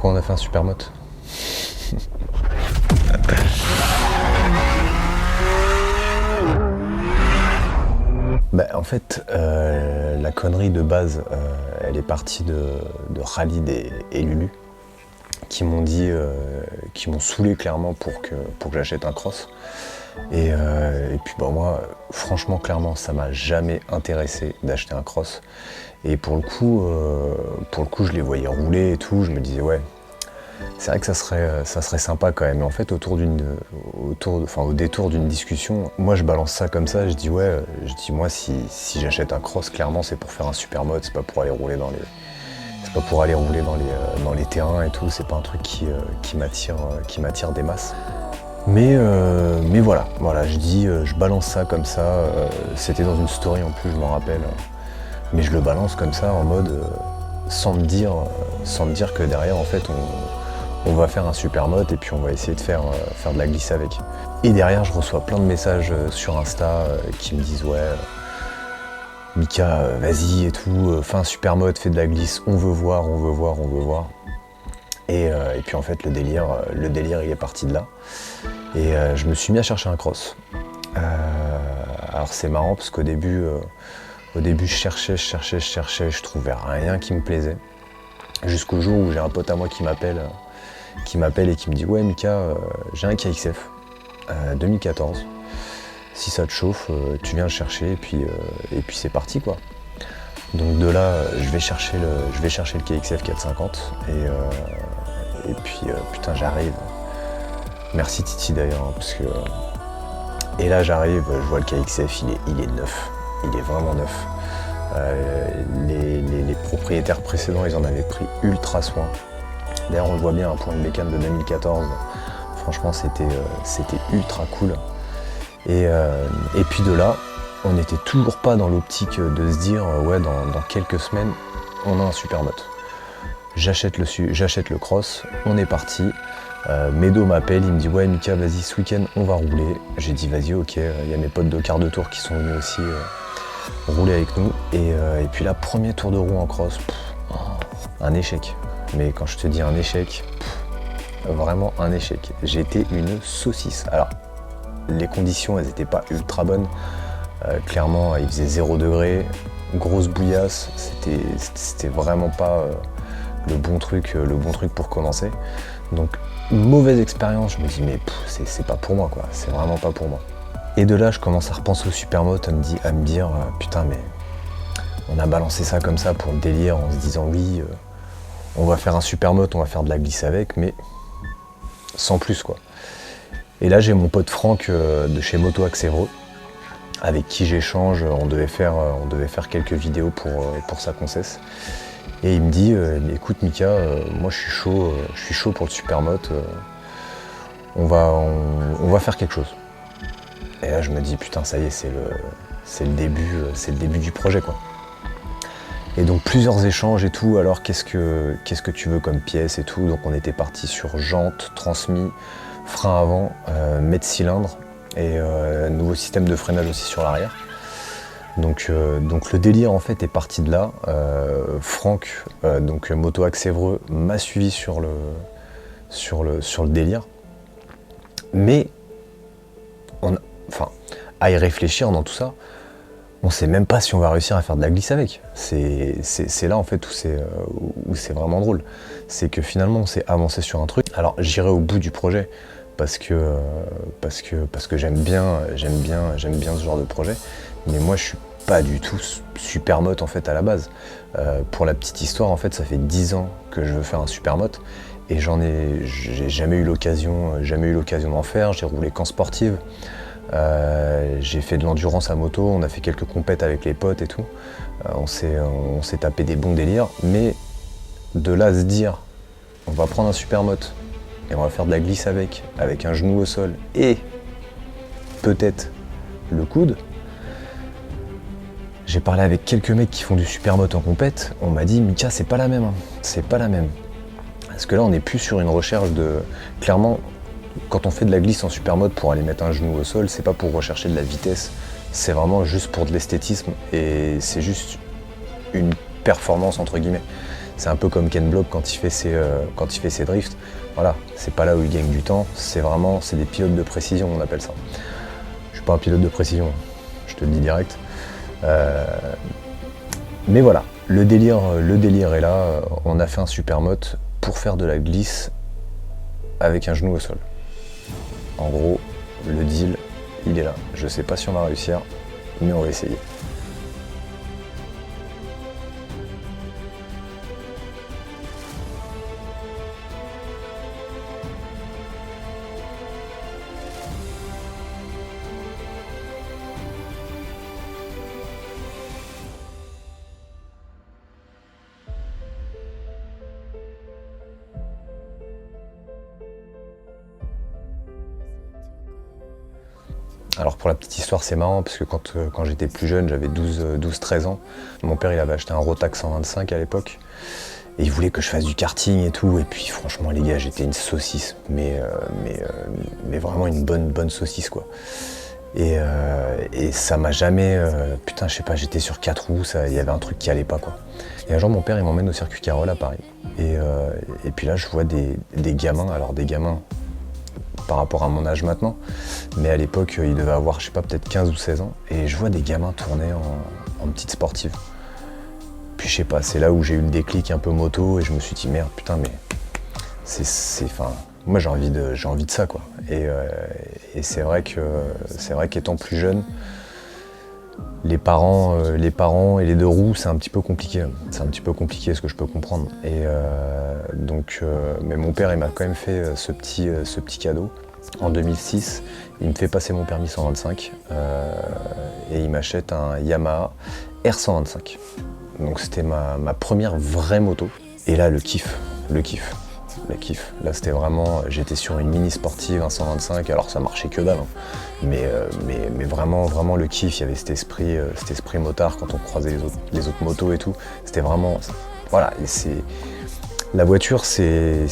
pourquoi on a fait un supermoto? Bah, en fait, la connerie de base, elle est partie de Khalid et Lulu, qui m'ont dit, qui m'ont saoulé clairement pour que j'achète un cross. Et puis bah, moi, franchement, clairement, ça m'a jamais intéressé d'acheter un cross. Et pour le coup, je les voyais rouler et tout. Je me disais ouais, c'est vrai que ça serait sympa quand même. Et en fait, au détour d'une discussion, moi je balance ça comme ça. Je dis ouais, moi si j'achète un cross, clairement c'est pour faire un supermoto, c'est pas pour aller rouler dans les terrains et tout. C'est pas un truc qui m'attire des masses. Mais voilà, je balance ça comme ça. C'était dans une story en plus, je m'en rappelle. Mais je le balance comme ça en mode sans me dire que derrière en fait on va faire un supermoto et puis on va essayer de faire de la glisse avec. Et derrière je reçois plein de messages sur Insta qui me disent ouais Mika vas-y et tout, fais un supermoto, fais de la glisse, on veut voir. Et puis en fait le délire il est parti de là. Et je me suis mis à chercher un cross. Alors c'est marrant parce qu'au début je cherchais, je trouvais rien qui me plaisait. Jusqu'au jour où j'ai un pote à moi qui m'appelle et qui me dit ouais Mika, j'ai un KXF 2014. Si ça te chauffe, tu viens le chercher et puis c'est parti quoi. Donc de là, je vais chercher le KXF 450 et puis putain j'arrive. Merci Titi d'ailleurs hein, parce que et là j'arrive, je vois le KXF, il est neuf, il est vraiment neuf. Les propriétaires précédents ils en avaient pris ultra soin. D'ailleurs on le voit bien un point de bécane de 2014. Franchement c'était ultra cool. Et puis de là, on n'était toujours pas dans l'optique de se dire ouais dans quelques semaines on a un supermoto. J'achète le cross, on est parti. Medo m'appelle, il me dit ouais Mika vas-y ce week-end on va rouler. J'ai dit vas-y ok, il y a mes potes de quart de tour qui sont venus aussi rouler avec nous. Et puis là, premier tour de roue en cross, un échec. Mais quand je te dis un échec, vraiment un échec. J'étais une saucisse. Alors les conditions elles n'étaient pas ultra bonnes. Clairement il faisait 0 degré, grosse bouillasse, c'était vraiment pas le bon truc pour commencer. Donc mauvaise expérience, je me dis mais c'est pas pour moi quoi, c'est vraiment pas pour moi. Et de là je commence à repenser au supermoto, à me dire putain mais on a balancé ça comme ça pour le délire en se disant oui on va faire un supermoto, on va faire de la glisse avec, mais sans plus quoi. Et là j'ai mon pote Franck de chez Moto Axe Évreux avec qui j'échange, on devait faire quelques vidéos pour sa concesse. Et il me dit écoute Mika, moi je suis chaud pour le supermoto, on va faire quelque chose. Et là je me dis putain ça y est, c'est le début du projet quoi. Et donc plusieurs échanges et tout, alors qu'est-ce que tu veux comme pièce et tout. Donc on était parti sur jantes, transmis, frein avant, mètre cylindre et nouveau système de freinage aussi sur l'arrière. Donc le délire en fait est parti de là. Franck, donc Moto Axe Évreux, m'a suivi sur le délire. Mais à y réfléchir dans tout ça, on sait même pas si on va réussir à faire de la glisse avec. C'est là en fait où c'est vraiment drôle. C'est que finalement on s'est avancé sur un truc. Alors j'irai au bout du projet parce que j'aime bien ce genre de projet. Mais moi je suis pas du tout supermoto en fait à la base. Pour la petite histoire en fait ça fait 10 ans que je veux faire un supermoto et j'ai jamais eu l'occasion d'en faire. J'ai roulé qu'en sportive. J'ai fait de l'endurance à moto, on a fait quelques compètes avec les potes et tout. On s'est tapé des bons délires, mais de là à se dire on va prendre un supermoto et on va faire de la glisse avec un genou au sol et peut-être le coude. J'ai parlé avec quelques mecs qui font du supermoto en compète, on m'a dit Mika c'est pas la même, hein. C'est pas la même. Parce que là on n'est plus sur une recherche de... Clairement, quand on fait de la glisse en supermoto pour aller mettre un genou au sol, c'est pas pour rechercher de la vitesse, c'est vraiment juste pour de l'esthétisme et c'est juste une performance entre guillemets. C'est un peu comme Ken Block quand il fait ses drifts. Voilà, c'est pas là où il gagne du temps, c'est des pilotes de précision, on appelle ça. Je suis pas un pilote de précision, je te le dis direct. Mais voilà, le délire est là. On a fait un supermoto pour faire de la glisse avec un genou au sol. En gros, le deal, il est là. Je sais pas si on va réussir, mais on va essayer. Alors pour la petite histoire, c'est marrant parce que quand j'étais plus jeune, j'avais 12-13 ans, mon père il avait acheté un Rotax 125 à l'époque et il voulait que je fasse du karting et tout, et puis franchement les gars, j'étais une saucisse, mais vraiment une bonne saucisse quoi. Et ça m'a jamais... putain, je sais pas, j'étais sur 4 roues, il y avait un truc qui allait pas quoi. Et un jour mon père il m'emmène au circuit Carole à Paris et puis là je vois des gamins, alors des gamins par rapport à mon âge maintenant, mais à l'époque il devait avoir, je sais pas, peut-être 15 ou 16 ans, et je vois des gamins tourner en petite sportive. Puis je sais pas, c'est là où j'ai eu le déclic un peu moto et je me suis dit merde, putain, mais enfin, moi j'ai envie de ça quoi. Et c'est vrai qu'étant plus jeune, les parents et les deux roues, c'est un petit peu compliqué. C'est un petit peu compliqué, ce que je peux comprendre. Et mais mon père, il m'a quand même fait ce petit cadeau. En 2006, il me fait passer mon permis 125 et il m'achète un Yamaha R125. Donc c'était ma première vraie moto. Et là, le kiff. Là, c'était vraiment, j'étais sur une mini sportive, un 125, alors ça marchait que dalle, hein. Mais vraiment le kiff, il y avait cet esprit motard quand on croisait les autres motos et tout. C'était vraiment, voilà, la voiture, c'est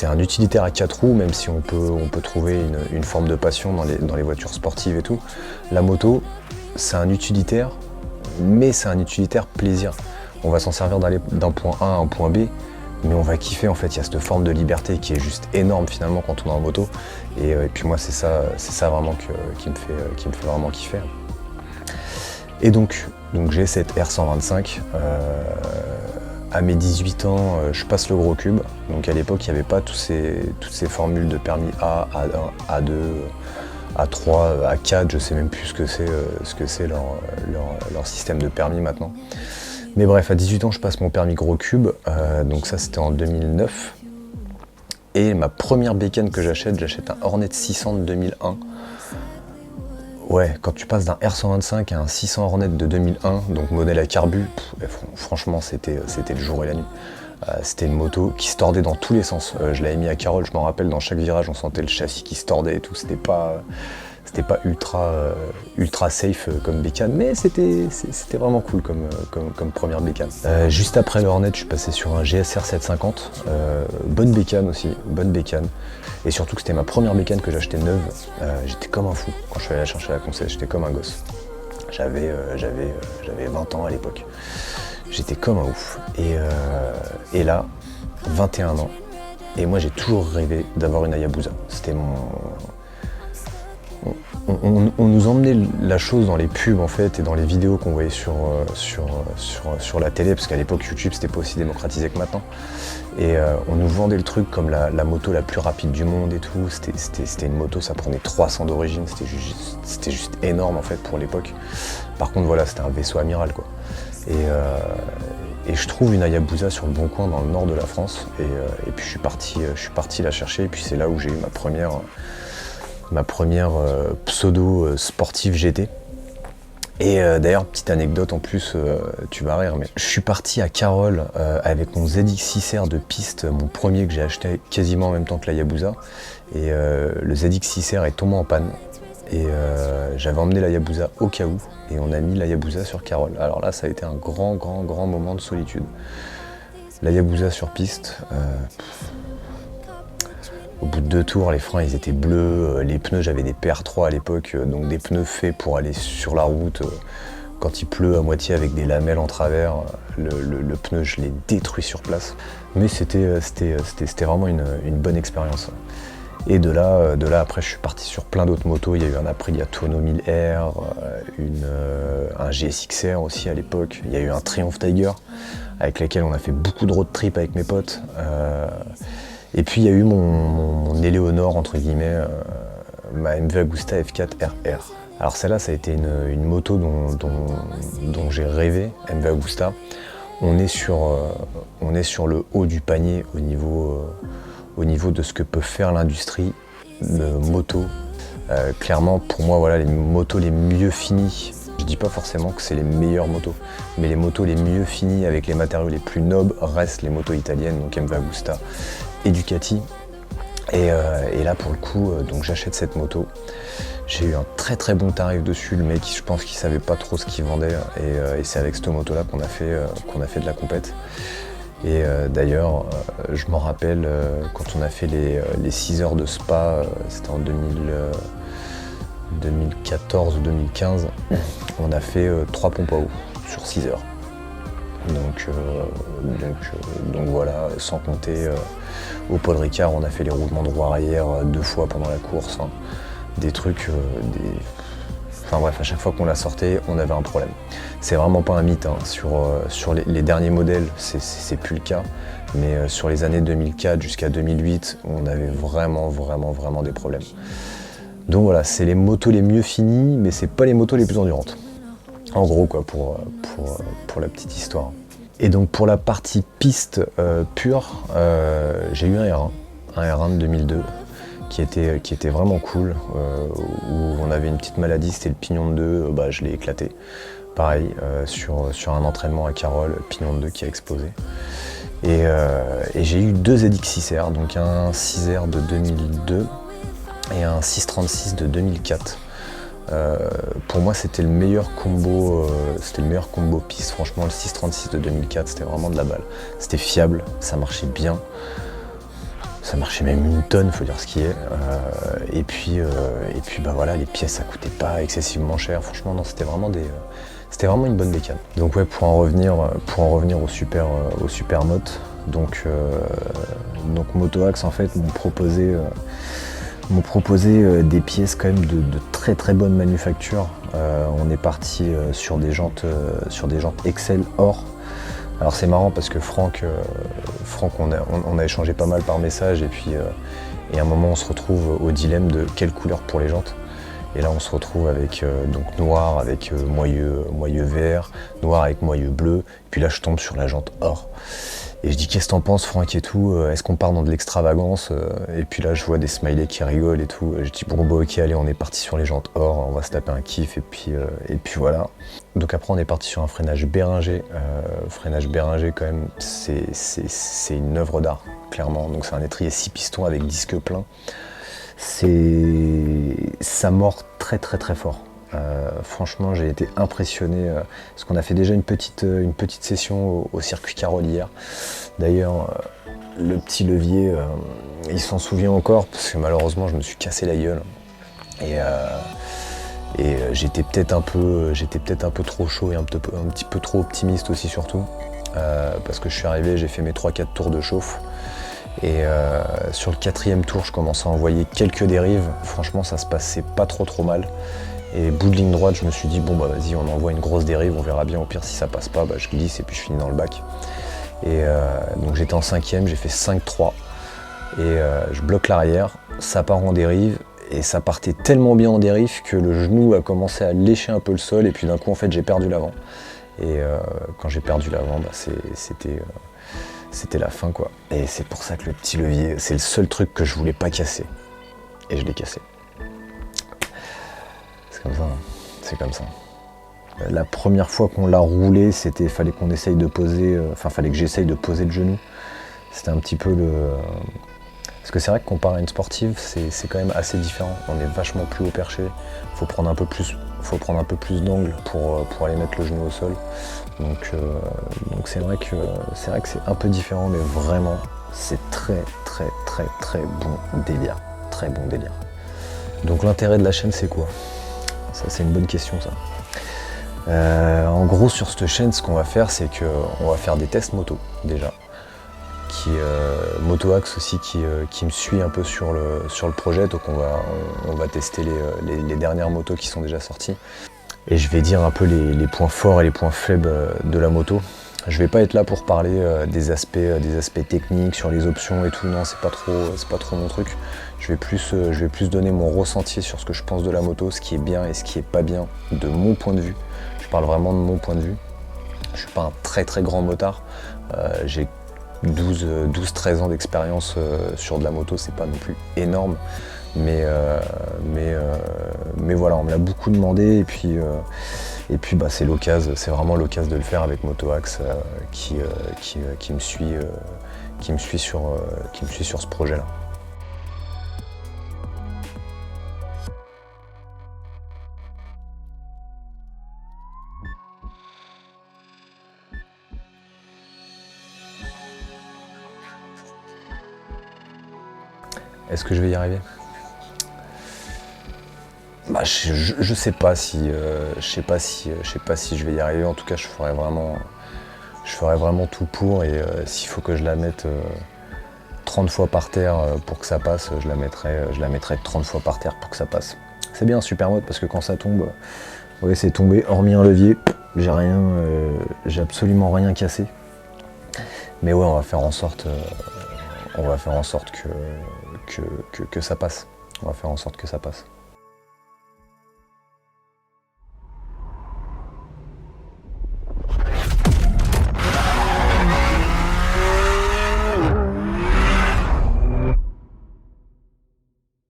un utilitaire à 4 roues, même si on peut trouver une forme de passion dans les voitures sportives et tout. La moto, c'est un utilitaire, mais c'est un utilitaire plaisir. On va s'en servir d'aller d'un point A à un point B, mais on va kiffer en fait. Il y a cette forme de liberté qui est juste énorme finalement quand on est en moto. Et puis moi, c'est ça vraiment qui me fait vraiment kiffer. Et donc j'ai cette R125. À mes 18 ans, je passe le gros cube. Donc à l'époque, il n'y avait pas toutes ces formules de permis A, A1, A2, A3, A4, je sais même plus ce que c'est leur système de permis maintenant. Mais bref, à 18 ans, je passe mon permis gros cube, donc ça c'était en 2009. Et ma première bécane que j'achète un Hornet 600 de 2001. Ouais, quand tu passes d'un R125 à un 600 Hornet de 2001, donc modèle à carbu, franchement c'était le jour et la nuit. C'était une moto qui se tordait dans tous les sens. Je l'avais mis à Carole, je m'en rappelle, dans chaque virage on sentait le châssis qui se tordait et tout. C'était pas ultra safe comme bécane, mais c'était vraiment cool comme première bécane. Juste après le Hornet, je suis passé sur un GSR 750, bonne bécane aussi, bonne bécane. Et surtout que c'était ma première bécane que j'achetais neuve. J'étais comme un fou quand je suis allé la chercher à la concession, j'étais comme un gosse. J'avais 20 ans à l'époque. J'étais comme un ouf. Et là, 21 ans. Et moi j'ai toujours rêvé d'avoir une Hayabusa. C'était mon... On nous emmenait la chose dans les pubs en fait et dans les vidéos qu'on voyait sur la télé, parce qu'à l'époque YouTube c'était pas aussi démocratisé que maintenant. Et on nous vendait le truc comme la moto la plus rapide du monde et tout. C'était une moto, ça prenait 300 d'origine, c'était juste énorme en fait pour l'époque. Par contre voilà, c'était un vaisseau amiral quoi. Et je trouve une Hayabusa sur le Bon Coin dans le nord de la France. Et puis je suis parti la chercher, et puis c'est là où j'ai eu ma première pseudo sportive GT. Et d'ailleurs, petite anecdote en plus, tu vas rire, mais je suis parti à Carole avec mon ZX6R de piste, mon premier que j'ai acheté quasiment en même temps que la Hayabusa. Et le ZX6R est tombé en panne. Et j'avais emmené la Hayabusa au cas où, et on a mis la Hayabusa sur Carole. Alors là, ça a été un grand moment de solitude. La Hayabusa sur piste, au bout de 2 tours, les freins ils étaient bleus, les pneus, j'avais des PR3 à l'époque, donc des pneus faits pour aller sur la route. Quand il pleut à moitié avec des lamelles en travers, le pneu, je l'ai détruit sur place. Mais c'était vraiment une bonne expérience. Et de là, après, je suis parti sur plein d'autres motos. Il y a eu un Aprilia Tuono 1000R, un GSX-R aussi à l'époque. Il y a eu un Triumph Tiger, avec lequel on a fait beaucoup de road trip avec mes potes. Et puis il y a eu mon Éléonore, entre guillemets, ma MV Agusta F4 RR. Alors celle-là, ça a été une moto dont j'ai rêvé, MV Agusta. On est sur le haut du panier au niveau de ce que peut faire l'industrie de moto. Clairement, pour moi, voilà, les motos les mieux finies, je dis pas forcément que c'est les meilleures motos, mais les motos les mieux finies avec les matériaux les plus nobles restent les motos italiennes, donc MV Agusta et Ducati. Et là, pour le coup, donc j'achète cette moto. J'ai eu un très très bon tarif dessus. Le mec, je pense qu'il savait pas trop ce qu'il vendait. Et c'est avec cette moto-là qu'on a fait de la compète. Et d'ailleurs, je m'en rappelle quand on a fait les 6 heures de Spa, c'était en 2014 ou 2015, on a fait 3 pompes à eau sur 6 heures. Donc voilà, sans compter au Paul Ricard, on a fait les roulements de roue arrière 2 fois pendant la course. Hein. Des trucs, enfin bref, à chaque fois qu'on la sortait, on avait un problème. C'est vraiment pas un mythe, hein. Sur les derniers modèles, c'est plus le cas, mais sur les années 2004 jusqu'à 2008, on avait vraiment des problèmes. Donc voilà, c'est les motos les mieux finies, mais c'est pas les motos les plus endurantes. En gros, quoi, pour la petite histoire. Et donc pour la partie piste pure, j'ai eu un R1 de 2002. Qui était vraiment cool, où on avait une petite maladie, c'était le pignon de 2, je l'ai éclaté. Pareil, sur un entraînement à Carole, pignon de 2 qui a explosé. Et j'ai eu 2 ZX6R, donc un 6R de 2002 et un 636 de 2004. Pour moi, c'était le meilleur combo piste. Franchement, le 636 de 2004, c'était vraiment de la balle. C'était fiable, ça marchait bien. Ça marchait même une tonne, faut dire ce qui est. Et puis voilà, les pièces ça coûtait pas excessivement cher. Franchement, non, c'était vraiment une bonne bécane. Donc ouais, pour en revenir au super moto. Donc Motoax en fait m'ont proposé des pièces quand même de très très bonne manufacture. On est parti sur des jantes Excel or. Alors c'est marrant parce que Franck, on a échangé pas mal par message et à un moment on se retrouve au dilemme de quelle couleur pour les jantes. Et là on se retrouve avec donc noir avec moyeu vert, noir avec moyeu bleu, et puis là je tombe sur la jante or. Et je dis qu'est-ce que t'en penses Franck et tout, est-ce qu'on part dans de l'extravagance? Et puis là je vois des smileys qui rigolent et tout, je dis bon ok allez on est parti sur les jantes or, on va se taper un kiff et puis voilà. Donc après on est parti sur un freinage Béringer, quand même c'est une œuvre d'art clairement, donc c'est un étrier 6 pistons avec disque plein, ça mord très très très fort. Franchement j'ai été impressionné parce qu'on a fait déjà une petite session au circuit Carole hier. D'ailleurs le petit levier il s'en souvient encore parce que malheureusement je me suis cassé la gueule et j'étais peut-être un peu trop chaud et un petit peu trop optimiste aussi surtout parce que je suis arrivé, j'ai fait mes 3-4 tours de chauffe et sur le 4e tour je commençais à envoyer quelques dérives. Franchement ça se passait pas trop mal. Et bout de ligne droite, je me suis dit, bon bah vas-y, on envoie une grosse dérive, on verra bien, au pire si ça passe pas, je glisse et puis je finis dans le bac. Et donc j'étais en 5e, j'ai fait 5-3 et je bloque l'arrière, ça part en dérive et ça partait tellement bien en dérive que le genou a commencé à lécher un peu le sol et puis d'un coup en fait j'ai perdu l'avant. Et quand j'ai perdu l'avant, c'était la fin quoi. Et c'est pour ça que le petit levier, c'est le seul truc que je voulais pas casser. Et je l'ai cassé. C'est comme ça. La première fois qu'on l'a roulé, fallait que j'essaye de poser le genou. C'était un petit peu parce que c'est vrai que comparé à une sportive, c'est quand même assez différent. On est vachement plus haut perché. Faut prendre un peu plus d'angle pour aller mettre le genou au sol. Donc c'est vrai que c'est un peu différent, mais vraiment c'est très très très très bon délire. Très bon délire. Donc l'intérêt de la chaîne c'est quoi? Ça c'est une bonne question ça. En gros, sur cette chaîne, ce qu'on va faire, c'est qu'on va faire des tests moto déjà. Motoax aussi qui me suit un peu sur le projet, donc on va tester les dernières motos qui sont déjà sorties. Et je vais dire un peu les points forts et les points faibles de la moto. Je vais pas être là pour parler des aspects techniques, sur les options et tout, non, c'est pas trop mon truc. Je vais plus donner mon ressenti sur ce que je pense de la moto, ce qui est bien et ce qui est pas bien de mon point de vue. Je parle vraiment de mon point de vue. Je suis pas un très très grand motard. J'ai 12-13 ans d'expérience sur de la moto, c'est pas non plus énorme. Mais voilà, on me l'a beaucoup demandé et puis bah, c'est vraiment l'occasion de le faire avec Motoax qui me suit sur ce projet-là. Est-ce que je vais y arriver? Bah, je sais pas si je vais y arriver. En tout cas, je ferai vraiment tout pour. Et s'il faut que je la mette 30 fois par terre pour que ça passe, je la mettrai 30 fois par terre pour que ça passe. C'est bien super mode parce que quand ça tombe, ouais, c'est tombé. Hormis un levier, j'ai absolument rien cassé. Mais ouais, on va faire en sorte que ça passe. On va faire en sorte que ça passe.